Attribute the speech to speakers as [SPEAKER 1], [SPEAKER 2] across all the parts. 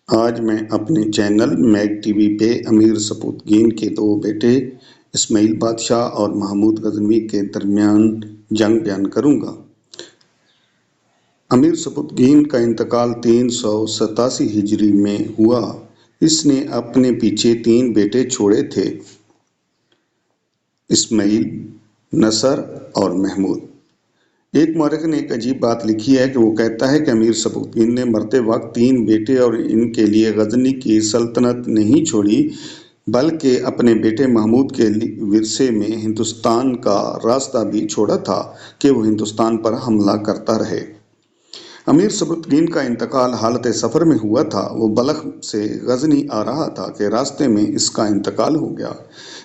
[SPEAKER 1] آج میں اپنے چینل میگ ٹی وی پہ امیر سبکتگین کے دو بیٹے اسماعیل بادشاہ اور محمود غزنوی کے درمیان جنگ بیان کروں گا۔ امیر سبکتگین کا انتقال 387 ہجری میں ہوا۔ اس نے اپنے پیچھے 3 بیٹے چھوڑے تھے: اسماعیل، نصر اور محمود۔ ایک مورخ نے ایک عجیب بات لکھی ہے کہ وہ کہتا ہے کہ امیر سبکتگین نے مرتے وقت 3 بیٹے اور ان کے لیے غزنی کی سلطنت نہیں چھوڑی، بلکہ اپنے بیٹے محمود کے ورثے میں ہندوستان کا راستہ بھی چھوڑا تھا کہ وہ ہندوستان پر حملہ کرتا رہے۔ امیر سبکتگین کا انتقال حالت سفر میں ہوا تھا۔ وہ بلخ سے غزنی آ رہا تھا کہ راستے میں اس کا انتقال ہو گیا۔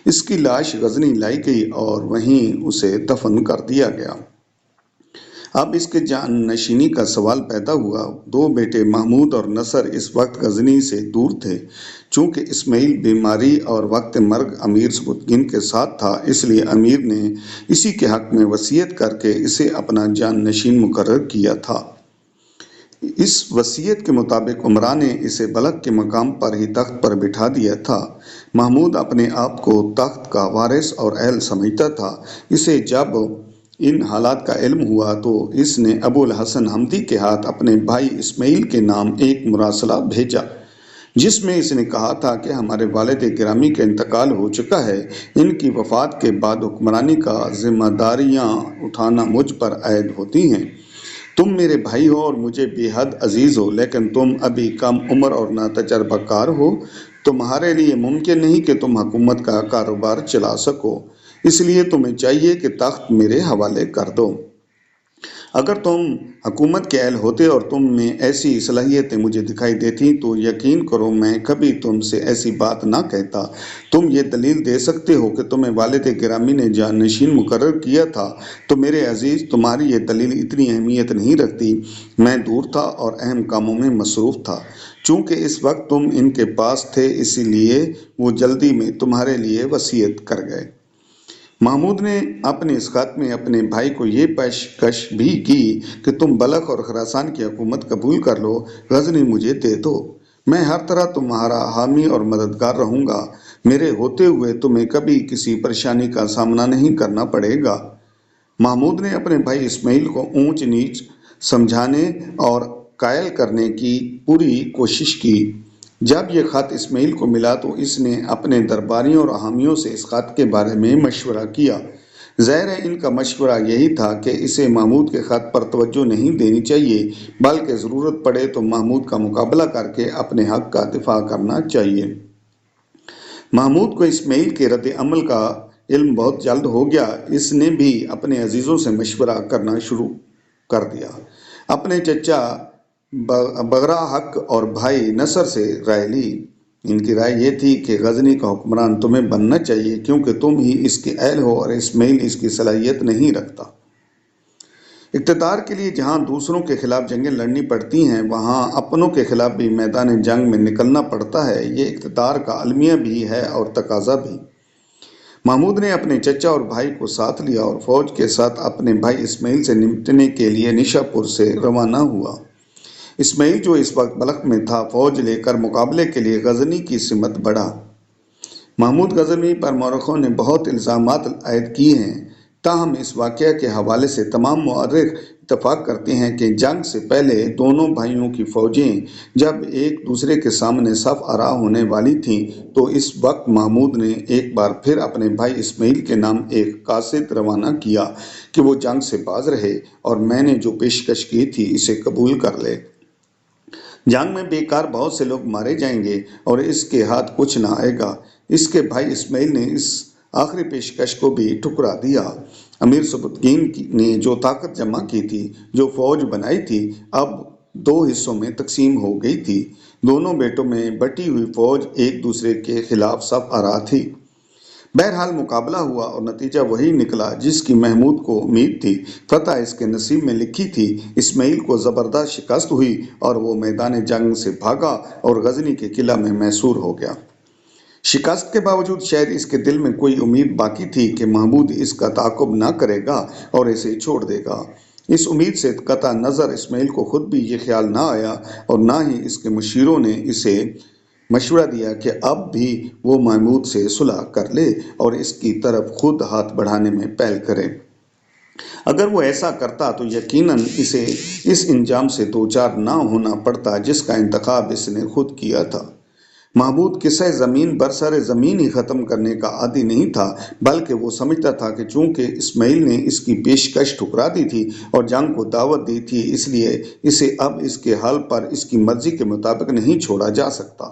[SPEAKER 1] اس کی لاش غزنی لائی گئی اور وہیں اسے دفن کر دیا گیا۔ اب اس کے جان نشینی کا سوال پیدا ہوا۔ 2 بیٹے محمود اور نصر اس وقت غزنی سے دور تھے۔ چونکہ اسماعیل بیماری اور وقت مرگ امیر سبکتگین کے ساتھ تھا، اس لیے امیر نے اسی کے حق میں وصیت کر کے اسے اپنا جان نشین مقرر کیا تھا۔ اس وصیت کے مطابق عمرا نے اسے بلخ کے مقام پر ہی تخت پر بٹھا دیا تھا۔ محمود اپنے آپ کو تخت کا وارث اور اہل سمجھتا تھا۔ اسے جب ان حالات کا علم ہوا تو اس نے ابو الحسن حمدی کے ہاتھ اپنے بھائی اسماعیل کے نام ایک مراسلہ بھیجا، جس میں اس نے کہا تھا کہ ہمارے والد گرامی کا انتقال ہو چکا ہے۔ ان کی وفات کے بعد حکمرانی کا ذمہ داریاں اٹھانا مجھ پر عائد ہوتی ہیں۔ تم میرے بھائی ہو اور مجھے بے حد عزیز ہو، لیکن تم ابھی کم عمر اور ناتجربہ کار ہو۔ تمہارے لیے ممکن نہیں کہ تم حکومت کا کاروبار چلا سکو، اس لیے تمہیں چاہیے کہ تخت میرے حوالے کر دو۔ اگر تم حکومت کے اہل ہوتے اور تم میں ایسی صلاحیتیں مجھے دکھائی دیتی تو یقین کرو میں کبھی تم سے ایسی بات نہ کہتا۔ تم یہ دلیل دے سکتے ہو کہ تمہیں والد گرامی نے جانشین مقرر کیا تھا، تو میرے عزیز تمہاری یہ دلیل اتنی اہمیت نہیں رکھتی۔ میں دور تھا اور اہم کاموں میں مصروف تھا۔ چونکہ اس وقت تم ان کے پاس تھے، اسی لیے وہ جلدی میں تمہارے لیے وصیت کر گئے۔ محمود نے اپنے اس خط میں اپنے بھائی کو یہ پیشکش بھی کی کہ تم بلخ اور خراسان کی حکومت قبول کر لو، غزنی مجھے دے دو۔ میں ہر طرح تمہارا حامی اور مددگار رہوں گا۔ میرے ہوتے ہوئے تمہیں کبھی کسی پریشانی کا سامنا نہیں کرنا پڑے گا۔ محمود نے اپنے بھائی اسماعیل کو اونچ نیچ سمجھانے اور قائل کرنے کی پوری کوشش کی۔ جب یہ خط اسماعیل کو ملا تو اس نے اپنے درباریوں اور حامیوں سے اس خط کے بارے میں مشورہ کیا۔ ظاہر ہے ان کا مشورہ یہی تھا کہ اسے محمود کے خط پر توجہ نہیں دینی چاہیے، بلکہ ضرورت پڑے تو محمود کا مقابلہ کر کے اپنے حق کا دفاع کرنا چاہیے۔ محمود کو اسماعیل کے رد عمل کا علم بہت جلد ہو گیا۔ اس نے بھی اپنے عزیزوں سے مشورہ کرنا شروع کر دیا۔ اپنے چچا بغرا حق اور بھائی نصر سے رائے لی۔ ان کی رائے یہ تھی کہ غزنی کا حکمران تمہیں بننا چاہیے، کیونکہ تم ہی اس کے اہل ہو اور اسماعیل اس کی صلاحیت نہیں رکھتا۔ اقتدار کے لیے جہاں دوسروں کے خلاف جنگیں لڑنی پڑتی ہیں، وہاں اپنوں کے خلاف بھی میدان جنگ میں نکلنا پڑتا ہے۔ یہ اقتدار کا المیہ بھی ہے اور تقاضا بھی۔ محمود نے اپنے چچا اور بھائی کو ساتھ لیا اور فوج کے ساتھ اپنے بھائی اسماعیل سے نمٹنے کے لیے نشاپور سے روانہ ہوا۔ اسماعیل جو اس وقت بلخ میں تھا، فوج لے کر مقابلے کے لیے غزنی کی سمت بڑھا۔ محمود غزنوی پر مورخوں نے بہت الزامات عائد کیے ہیں، تاہم اس واقعہ کے حوالے سے تمام مورخ اتفاق کرتے ہیں کہ جنگ سے پہلے دونوں بھائیوں کی فوجیں جب ایک دوسرے کے سامنے صف آرا ہونے والی تھیں تو اس وقت محمود نے ایک بار پھر اپنے بھائی اسماعیل کے نام ایک قاصد روانہ کیا کہ وہ جنگ سے باز رہے اور میں نے جو پیشکش کی تھی اسے قبول کر لے۔ جنگ میں بیکار بہت سے لوگ مارے جائیں گے اور اس کے ہاتھ کچھ نہ آئے گا۔ اس کے بھائی اسماعیل نے اس آخری پیشکش کو بھی ٹھکرا دیا۔ امیر سبکتگین نے جو طاقت جمع کی تھی، جو فوج بنائی تھی، اب 2 حصوں میں تقسیم ہو گئی تھی۔ دونوں بیٹوں میں بٹی ہوئی فوج ایک دوسرے کے خلاف صف آرا تھی۔ بہرحال مقابلہ ہوا اور نتیجہ وہی نکلا جس کی محمود کو امید تھی۔ فتح اس کے نصیب میں لکھی تھی۔ اسماعیل کو زبردست شکست ہوئی اور وہ میدان جنگ سے بھاگا اور غزنی کے قلعہ میں محصور ہو گیا۔ شکست کے باوجود شاید اس کے دل میں کوئی امید باقی تھی کہ محمود اس کا تعاقب نہ کرے گا اور اسے چھوڑ دے گا۔ اس امید سے قطع نظر اسماعیل کو خود بھی یہ خیال نہ آیا اور نہ ہی اس کے مشیروں نے اسے مشورہ دیا کہ اب بھی وہ محمود سے صلح کر لے اور اس کی طرف خود ہاتھ بڑھانے میں پہل کرے۔ اگر وہ ایسا کرتا تو یقیناً اسے اس انجام سے دوچار نہ ہونا پڑتا جس کا انتخاب اس نے خود کیا تھا۔ محمود قصہ زمین برسر زمین ہی ختم کرنے کا عادی نہیں تھا، بلکہ وہ سمجھتا تھا کہ چونکہ اسماعیل نے اس کی پیشکش ٹھکرا دی تھی اور جنگ کو دعوت دی تھی، اس لیے اسے اب اس کے حل پر اس کی مرضی کے مطابق نہیں چھوڑا جا سکتا۔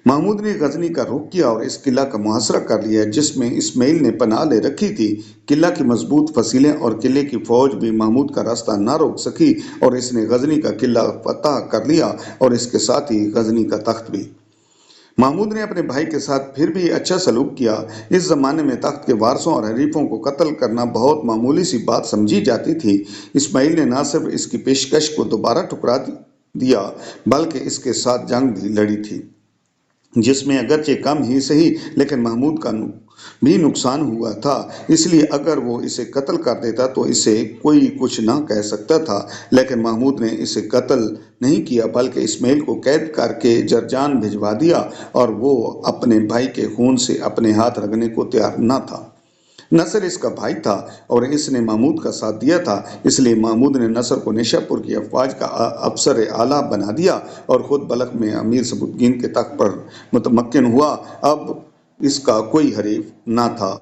[SPEAKER 1] محمود نے غزنی کا رخ کیا اور اس قلعہ کا محاصرہ کر لیا جس میں اسماعیل نے پناہ لے رکھی تھی۔ قلعہ کی مضبوط فصیلیں اور قلعے کی فوج بھی محمود کا راستہ نہ روک سکی اور اس نے غزنی کا قلعہ فتح کر لیا اور اس کے ساتھ ہی غزنی کا تخت بھی۔ محمود نے اپنے بھائی کے ساتھ پھر بھی اچھا سلوک کیا۔ اس زمانے میں تخت کے وارثوں اور حریفوں کو قتل کرنا بہت معمولی سی بات سمجھی جاتی تھی۔ اسماعیل نے نہ صرف اس کی پیشکش کو دوبارہ ٹھکرا دیا بلکہ اس کے ساتھ جنگ بھی لڑی تھی، جس میں اگرچہ کم ہی صحیح لیکن محمود کا بھی نقصان ہوا تھا۔ اس لیے اگر وہ اسے قتل کر دیتا تو اسے کوئی کچھ نہ کہہ سکتا تھا، لیکن محمود نے اسے قتل نہیں کیا بلکہ اسماعیل کو قید کر کے جرجان بھجوا دیا اور وہ اپنے بھائی کے خون سے اپنے ہاتھ رگڑنے کو تیار نہ تھا۔ نصر اس کا بھائی تھا اور اس نے محمود کا ساتھ دیا تھا، اس لیے محمود نے نصر کو نیشا پور کی افواج کا افسر اعلیٰ بنا دیا اور خود بلخ میں امیر سبکتگین کے تخت پر متمکن ہوا۔ اب اس کا کوئی حریف نہ تھا۔